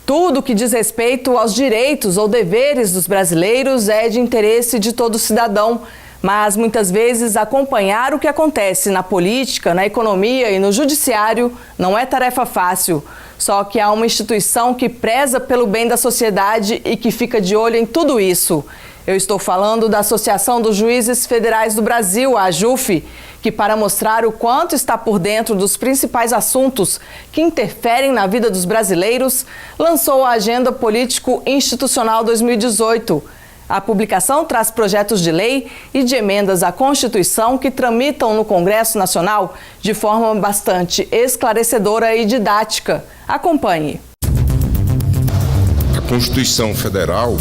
Tudo que diz respeito aos direitos ou deveres dos brasileiros é de interesse de todo cidadão. Mas, muitas vezes, acompanhar o que acontece na política, na economia e no judiciário não é tarefa fácil. Só que há uma instituição que preza pelo bem da sociedade e que fica de olho em tudo isso. Eu estou falando da Associação dos Juízes Federais do Brasil, a AJUF, que, para mostrar o quanto está por dentro dos principais assuntos que interferem na vida dos brasileiros, lançou a Agenda Político-Institucional 2018. A publicação traz projetos de lei e de emendas à Constituição que tramitam no Congresso Nacional de forma bastante esclarecedora e didática. Acompanhe. A Constituição Federal,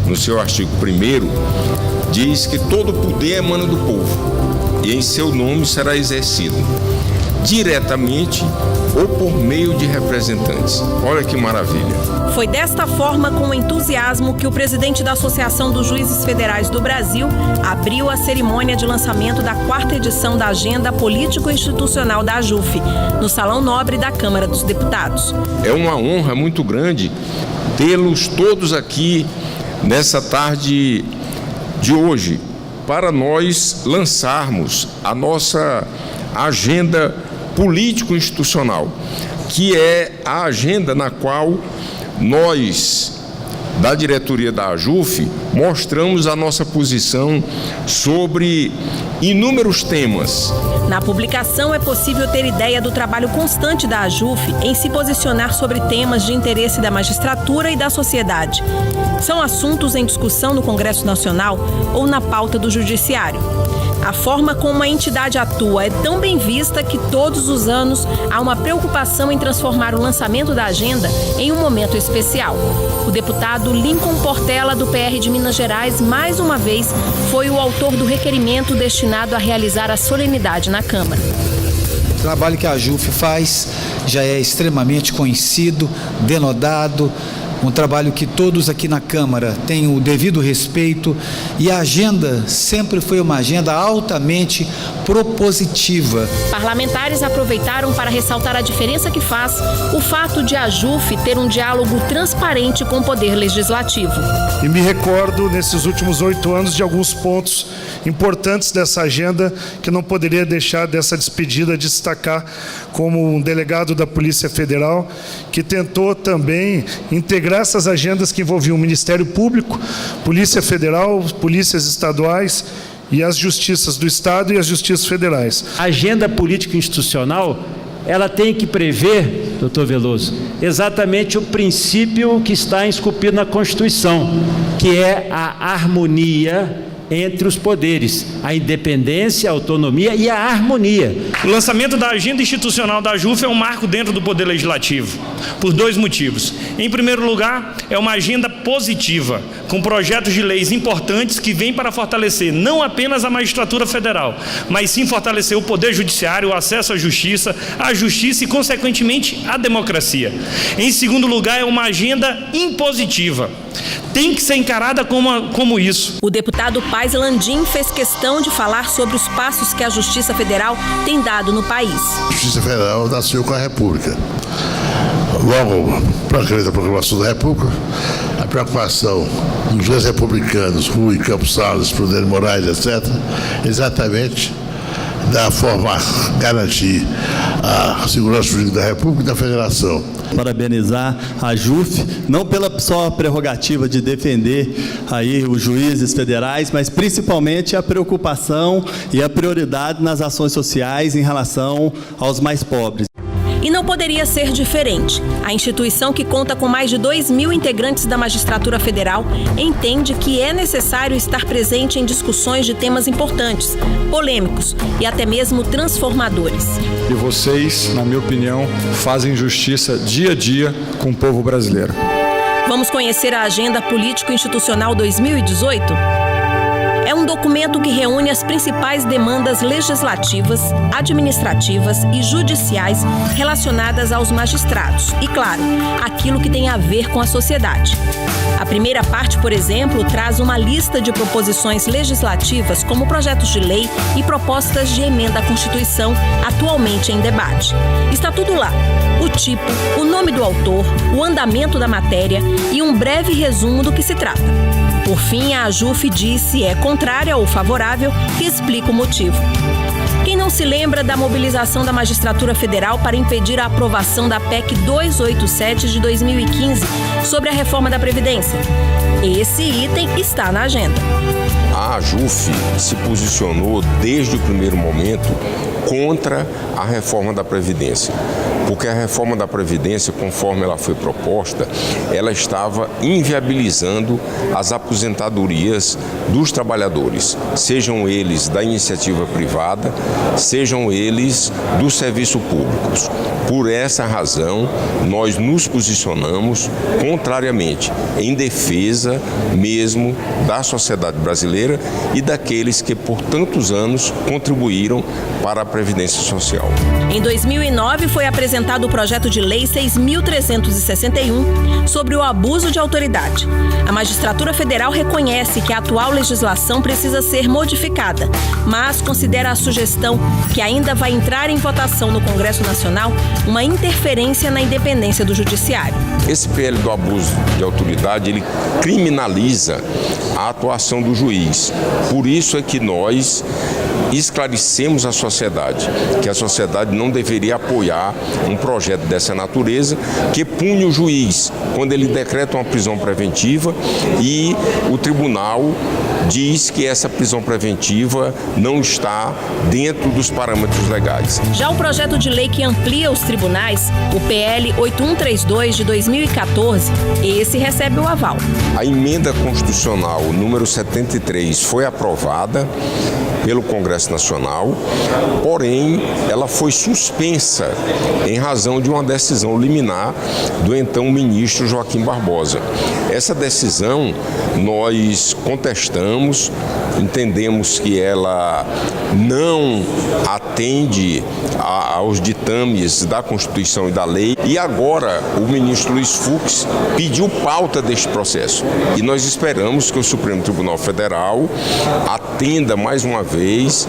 no seu artigo 1º, diz que todo poder emana do povo e em seu nome será exercido diretamente ou por meio de representantes. Olha que maravilha. Foi desta forma, com entusiasmo, que o presidente da Associação dos Juízes Federais do Brasil abriu a cerimônia de lançamento da 4ª edição da Agenda Político-Institucional da AJUF, no Salão Nobre da Câmara dos Deputados. É uma honra muito grande tê-los todos aqui nessa tarde de hoje, para nós lançarmos a nossa agenda político-institucional, que é a agenda na qual nós, da diretoria da AJUF, mostramos a nossa posição sobre inúmeros temas. Na publicação é possível ter ideia do trabalho constante da AJUF em se posicionar sobre temas de interesse da magistratura e da sociedade. São assuntos em discussão no Congresso Nacional ou na pauta do Judiciário. A forma como a entidade atua é tão bem vista que todos os anos há uma preocupação em transformar o lançamento da agenda em um momento especial. O deputado Lincoln Portela, do PR de Minas Gerais, mais uma vez foi o autor do requerimento destinado a realizar a solenidade na Câmara. O trabalho que a AJUF faz já é extremamente conhecido, denodado, um trabalho que todos aqui na Câmara têm o devido respeito, e a agenda sempre foi uma agenda altamente propositiva. Parlamentares aproveitaram para ressaltar a diferença que faz o fato de a AJUF ter um diálogo transparente com o Poder Legislativo. E me recordo, nesses últimos 8 anos, de alguns pontos importantes dessa agenda que não poderia deixar dessa despedida de destacar, como um delegado da Polícia Federal, que tentou também integrar essas agendas que envolviam o Ministério Público, Polícia Federal, polícias estaduais e as justiças do Estado e as justiças federais. A agenda política institucional, ela tem que prever, doutor Veloso, exatamente o princípio que está esculpido na Constituição, que é a harmonia entre os poderes, a independência, a autonomia e a harmonia. O lançamento da agenda institucional da AJUF é um marco dentro do Poder Legislativo, por 2 motivos. Em primeiro lugar, é uma agenda positiva, com projetos de leis importantes que vêm para fortalecer não apenas a magistratura federal, mas sim fortalecer o Poder Judiciário, o acesso à justiça e, consequentemente, a democracia. Em segundo lugar, é uma agenda impositiva. Tem que ser encarada como isso. O deputado Paz Landim fez questão de falar sobre os passos que a Justiça Federal tem dado no país. A Justiça Federal nasceu com a República. Logo, para a proclamação da República, a preocupação dos juízes republicanos, Rui, Campos Salles, Prudente Moraes, etc., exatamente da forma a garantir a segurança jurídica da República e da Federação. Parabenizar a AJUF, não pela só prerrogativa de defender aí os juízes federais, mas principalmente a preocupação e a prioridade nas ações sociais em relação aos mais pobres. E não poderia ser diferente. A instituição, que conta com mais de 2.000 integrantes da magistratura federal, entende que é necessário estar presente em discussões de temas importantes, polêmicos e até mesmo transformadores. E vocês, na minha opinião, fazem justiça dia a dia com o povo brasileiro. Vamos conhecer a Agenda Político-Institucional 2018? É um documento que reúne as principais demandas legislativas, administrativas e judiciais relacionadas aos magistrados e, claro, aquilo que tem a ver com a sociedade. A primeira parte, por exemplo, traz uma lista de proposições legislativas como projetos de lei e propostas de emenda à Constituição atualmente em debate. Está tudo lá: o tipo, o nome do autor, o andamento da matéria e um breve resumo do que se trata. Por fim, a AJUF diz se é contrária ou favorável e explica o motivo. Quem não se lembra da mobilização da Magistratura Federal para impedir a aprovação da PEC 287 de 2015 sobre a reforma da Previdência? Esse item está na agenda. A AJUF se posicionou desde o primeiro momento contra a reforma da Previdência, porque a reforma da Previdência, conforme ela foi proposta, ela estava inviabilizando as aposentadorias dos trabalhadores, sejam eles da iniciativa privada, sejam eles do serviço público. Por essa razão, nós nos posicionamos contrariamente, em defesa mesmo da sociedade brasileira e daqueles que por tantos anos contribuíram para a Previdência Social. Em 2009, foi apresentado o projeto de lei 6.361 sobre o abuso de autoridade. A Magistratura Federal reconhece que a atual legislação precisa ser modificada, mas considera a sugestão, que ainda vai entrar em votação no Congresso Nacional, uma interferência na independência do Judiciário. Esse PL do abuso de autoridade, ele criminaliza a atuação do juiz. Por isso é que nós esclarecemos à sociedade que a sociedade não deveria apoiar um projeto dessa natureza que pune o juiz quando ele decreta uma prisão preventiva e o tribunal diz que essa prisão preventiva não está dentro dos parâmetros legais. Já o projeto de lei que amplia os tribunais, o PL 8132 de 2014, esse recebe o aval. A emenda constitucional número 73 foi aprovada pelo Congresso Nacional, porém ela foi suspensa em razão de uma decisão liminar do então ministro Joaquim Barbosa. Essa decisão nós contestamos, entendemos que ela não atende aos ditames da Constituição e da lei, e agora o ministro Luiz Fux pediu pauta deste processo. E nós esperamos que o Supremo Tribunal Federal atenda mais uma vez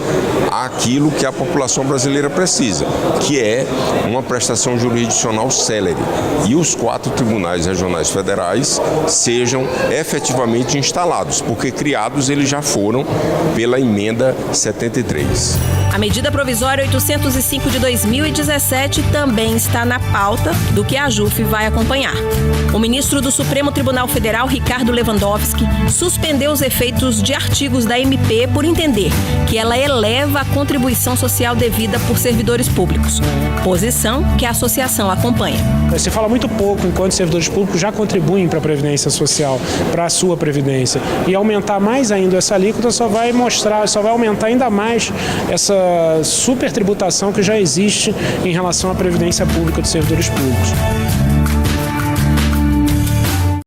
àquilo que a população brasileira precisa, que é uma prestação jurisdicional célere, e os 4 tribunais regionais federais sejam efetivamente instalados, porque criados eles já foram pela emenda 73. A medida provisória 805 de 2017 também está na pauta do que a AJUF vai acompanhar. O ministro do Supremo Tribunal Federal, Ricardo Lewandowski, suspendeu os efeitos de artigos da MP por entender que ela eleva a contribuição social devida por servidores públicos, posição que a associação acompanha. Se fala muito pouco enquanto servidores públicos já contribuem para a Previdência Social, para a sua Previdência. E aumentar mais ainda essa alíquota só vai aumentar ainda mais essa supertributação que já existe em relação à Previdência Pública dos servidores públicos.